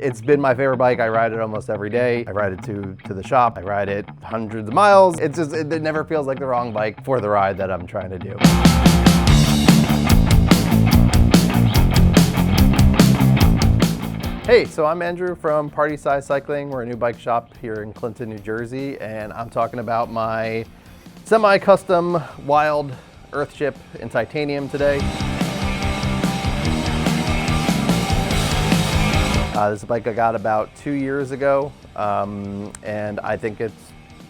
It's been my favorite bike. I ride it almost every day. I ride it to the shop. I ride it hundreds of miles. It never feels like the wrong bike for the ride that I'm trying to do. Hey, so I'm Andrew from Party Size Cycling. We're a new bike shop here in Clinton, New Jersey, and I'm talking about my semi-custom Wilde Earth Ship in titanium today. This is a bike I got about 2 years ago, and I think it's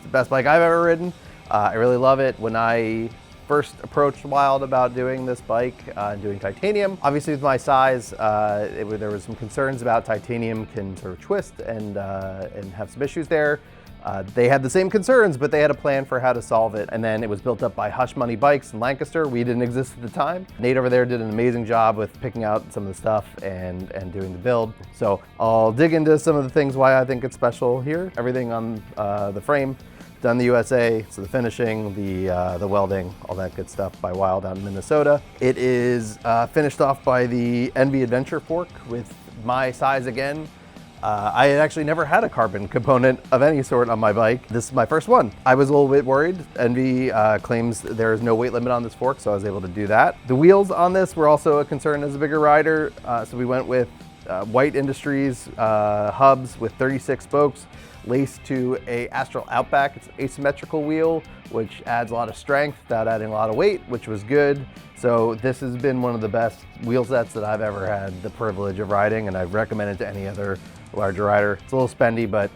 the best bike I've ever ridden. I really love it. When I first approached Wilde about doing this bike, doing titanium, obviously with my size, there was some concerns about titanium can sort of twist and have some issues there. They had the same concerns, but they had a plan for how to solve it. And then it was built up by Hush Money Bikes in Lancaster. We didn't exist at the time. Nate over there did an amazing job with picking out some of the stuff and doing the build. So I'll dig into some of the things why I think it's special here. Everything on the frame, done in the USA. So the finishing, the welding, all that good stuff by Wilde out in Minnesota. It is finished off by the Envy Adventure fork with my size again. I had actually never had a carbon component of any sort on my bike. This is my first one. I was a little bit worried. Envy claims there is no weight limit on this fork, so I was able to do that. The wheels on this were also a concern as a bigger rider, so we went with White Industries hubs with 36 spokes laced to a Astral Outback. It's an asymmetrical wheel, which adds a lot of strength without adding a lot of weight, which was good. So this has been one of the best wheel sets that I've ever had the privilege of riding, and I've recommended it to any other larger rider. It's a little spendy, but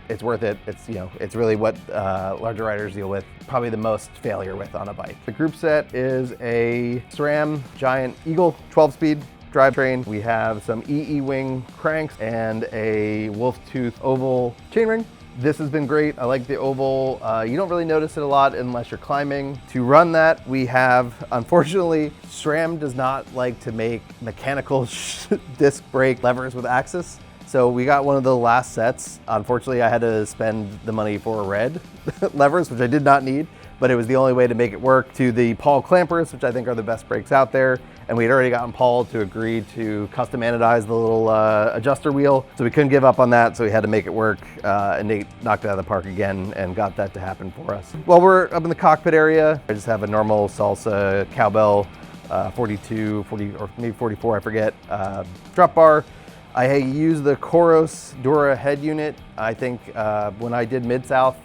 it's worth it. It's, you know, it's really what larger riders deal with, probably the most failure with on a bike. The group set is a SRAM Giant Eagle 12-speed drivetrain. We have some EE wing cranks and a wolf tooth oval chainring. This has been great. I like the oval. You don't really notice it a lot unless you're climbing. To run that, we have, unfortunately, SRAM does not like to make mechanical disc brake levers with axis. So we got one of the last sets. Unfortunately, I had to spend the money for red levers, which I did not need, but it was the only way to make it work. To the Paul clampers, which I think are the best brakes out there. And we had already gotten Paul to agree to custom anodize the little adjuster wheel. So we couldn't give up on that, so we had to make it work. And Nate knocked it out of the park again and got that to happen for us. While we're up in the cockpit area, I just have a normal Salsa cowbell 42, 40, or maybe 44, I forget, drop bar. I use the Koros Dura head unit. I think when I did Mid-South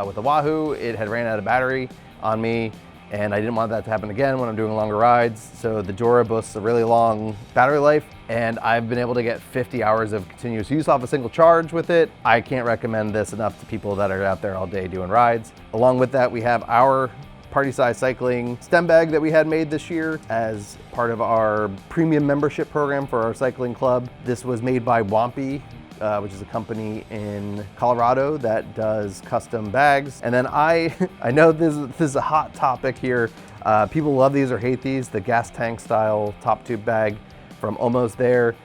with the Wahoo, it had ran out of battery on me, and I didn't want that to happen again when I'm doing longer rides. So the Dura boasts a really long battery life, and I've been able to get 50 hours of continuous use off a single charge with it. I can't recommend this enough to people that are out there all day doing rides. Along with that, we have our Party Size Cycling stem bag that we had made this year as part of our premium membership program for our cycling club. This was made by Wampy, which is a company in Colorado that does custom bags. And then I know this is a hot topic here. People love these or hate these, the gas tank style top tube bag from Almost There.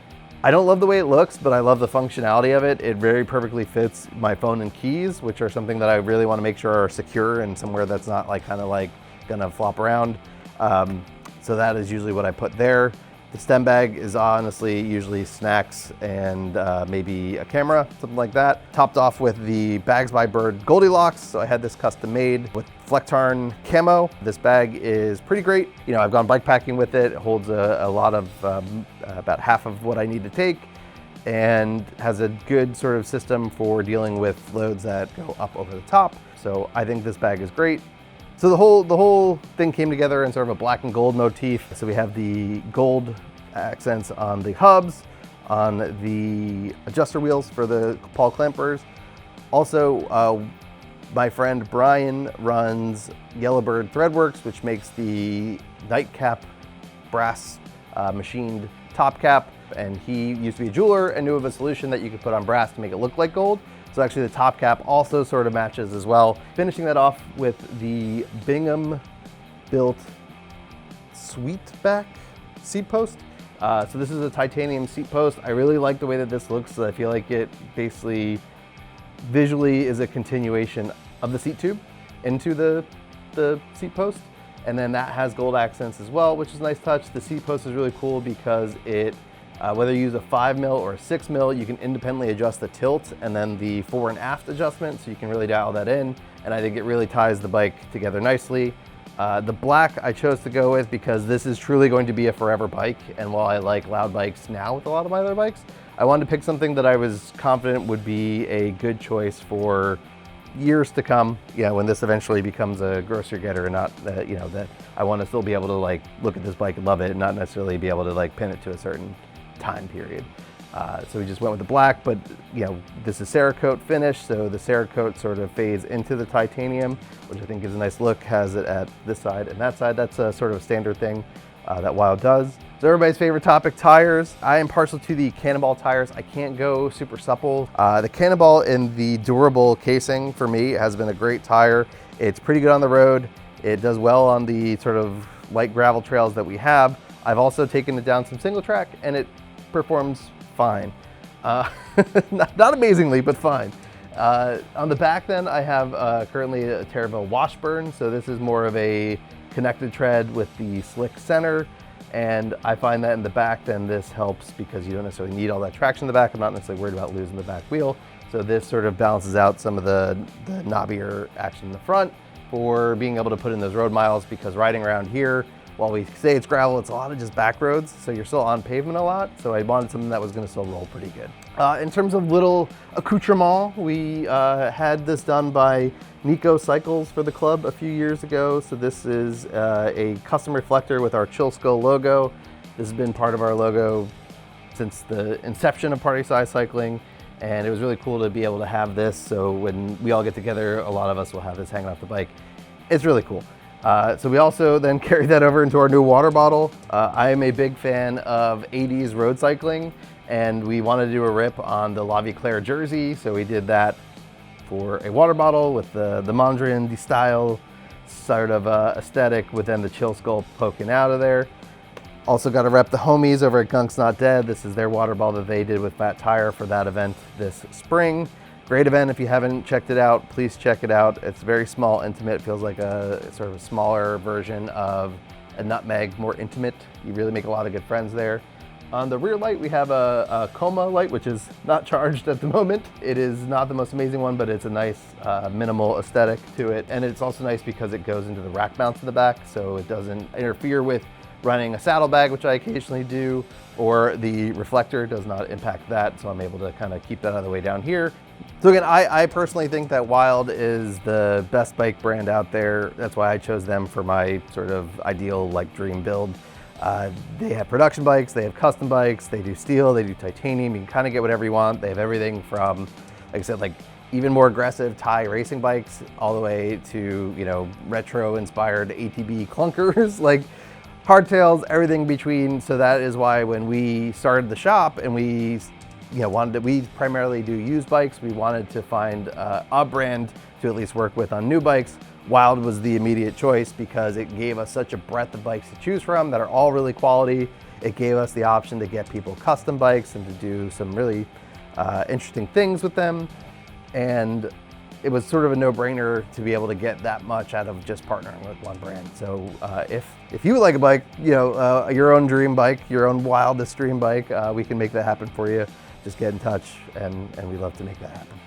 I don't love the way it looks, but I love the functionality of it. It very perfectly fits my phone and keys, which are something that I really want to make sure are secure and somewhere that's not kind of gonna flop around. So that is usually what I put there. The stem bag is honestly usually snacks and maybe a camera, something like that. Topped off with the Bags by Bird Goldilocks. So I had this custom made with Flectarn camo. This bag is pretty great. You know, I've gone bike packing with it. It holds a lot of, about half of what I need to take, and has a good sort of system for dealing with loads that go up over the top. So I think this bag is great. So the whole thing came together in sort of a black and gold motif. So we have the gold accents on the hubs, on the adjuster wheels for the Paul clampers. Also, my friend Brian runs Yellowbird Threadworks, which makes the nightcap brass machined top cap. And he used to be a jeweler and knew of a solution that you could put on brass to make it look like gold. So actually the top cap also sort of matches as well. Finishing that off with the Bingham built Sweetback seat post. So this is a titanium seat post. I really like the way that this looks. I feel like it basically visually is a continuation of the seat tube into the seat post. And then that has gold accents as well, which is a nice touch. The seat post is really cool because it Whether you use a 5 mil or a 6 mil, you can independently adjust the tilt and then the fore and aft adjustment, so you can really dial that in, and I think it really ties the bike together nicely. The black I chose to go with because this is truly going to be a forever bike, and while I like loud bikes now with a lot of my other bikes, I wanted to pick something that I was confident would be a good choice for years to come, when this eventually becomes a grocery getter, and not that, that I want to still be able to like look at this bike and love it and not necessarily be able to like pin it to a certain time period. So we just went with the black, but this is Cerakote finish, so the Cerakote sort of fades into the titanium, which I think gives a nice look, has it at this side and that side. That's a sort of a standard thing that Wilde does. So everybody's favorite topic, tires. I am partial to the Cannonball tires. I can't go super supple. The Cannonball in the durable casing for me has been a great tire. It's pretty good on the road. It does well on the sort of light gravel trails that we have. I've also taken it down some single track and it performs fine. Not amazingly, but fine. On the back then, I have currently a Terraville Washburn, so this is more of a connected tread with the slick center, and I find that in the back then this helps because you don't necessarily need all that traction in the back. I'm not necessarily worried about losing the back wheel, so this sort of balances out some of the knobbier action in the front for being able to put in those road miles, because riding around here, while we say it's gravel, it's a lot of just back roads, so you're still on pavement a lot, so I wanted something that was gonna still roll pretty good. In terms of little accoutrement, we had this done by Nico Cycles for the club a few years ago. So this is a custom reflector with our Chill Skull logo. This has been part of our logo since the inception of Party Size Cycling, and it was really cool to be able to have this, so when we all get together, a lot of us will have this hanging off the bike. It's really cool. So we also then carried that over into our new water bottle. I am a big fan of 80s road cycling, and we wanted to do a rip on the La Vie Claire jersey, so we did that for a water bottle with the Mondrian style sort of aesthetic, with then the Chill Skull poking out of there. Also got to rep the homies over at Gunk's Not Dead. This is their water bottle that they did with Fat Tire for that event this spring. Great event. If you haven't checked it out, please check it out. It's very small, intimate. It feels like a sort of a smaller version of a Nutmeg, more intimate. You really make a lot of good friends there. On the rear light, we have a Coma light, which is not charged at the moment. It is not the most amazing one, but it's a nice minimal aesthetic to it. And it's also nice because it goes into the rack mounts in the back, so it doesn't interfere with running a saddlebag, which I occasionally do, or the reflector does not impact that, so I'm able to kind of keep that out of the way down here. So again, I personally think that Wilde is the best bike brand out there. That's why I chose them for my sort of ideal like dream build. They have production bikes, they have custom bikes, they do steel, they do titanium. You can kind of get whatever you want. They have everything from, like I said, like even more aggressive Thai racing bikes all the way to, retro inspired ATB clunkers, like hardtails, everything between. So that is why when we started the shop and we we primarily do used bikes, we wanted to find a brand to at least work with on new bikes. Wilde was the immediate choice because it gave us such a breadth of bikes to choose from that are all really quality. It gave us the option to get people custom bikes and to do some really interesting things with them. And it was sort of a no-brainer to be able to get that much out of just partnering with one brand. So if you would like a bike, your own dream bike, your own wildest dream bike, we can make that happen for you. Just get in touch, and we love to make that happen.